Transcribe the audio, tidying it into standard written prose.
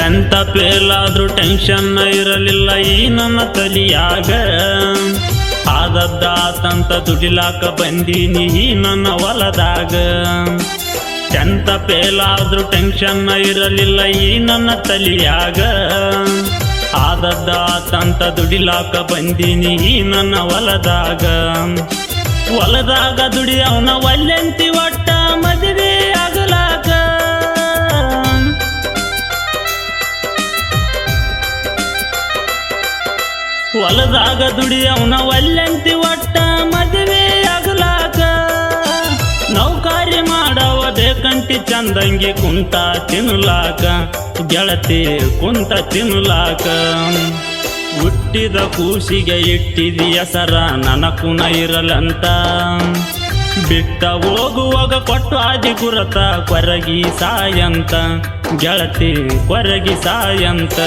Tenth fail ಆದ್ರೂ tension ಇರಲಿಲ್ಲ ಈ ನನ್ನ ತಲಿಯಾಗ. ಆದದ್ದಾತಂತ ದುಡಿಲಾಕ ಬಂದೀನಿ ಈ ನನ್ನ ಹೊಲದಾಗ. ಟೆಂತ ಫೇಲ್ ಆದ್ರೂ ಟೆನ್ಷನ್ ಇರಲಿಲ್ಲ ಈ ನನ್ನ ತಲಿಯಾಗ. ಆದದ್ದಾತಂತ ದುಡಿಲಾಕ ಬಂದೀನಿ ಈ ನನ್ನ ಹೊಲದಾಗ. ಹೊಲದಾಗ ದುಡಿಯವನ ಒಲ್ಲೆಂತಿ ಒಟ್ಟ ಮದುವೆ ಆಗಲಾಕ. ಹೊಲದಾಗ ದುಡಿಯವನ ಒಲ್ಲೆಂತಿ ಒಟ್ಟ ಮದುವೆ ಆಗಲಾಕ. ನೌಕರಿ ಮಾಡವ ಬೇಕಂತಿ ಚಂದಂಗಿ ಕುಂತ ತಿನ್ನಲಾಕ. ಗೆಳತಿ ಕುಂತ ತಿನ್ನಲಾಕ. ಹುಟ್ಟಿದ ಕೂಸಿಗೆ ಇಟ್ಟಿದಿ ಹೆಸರ ನನ್ನ ಕುನ ಇರಲಂತ. ಬಿಟ್ಟ ಹೋಗುವಾಗ ಕೊಟ್ಟು ಆದಿ ಗುರತ ಕೊರಗಿ ಸಾಯಂತ. ಗೆಳತಿ ಕೊರಗಿ ಸಾಯಂತ.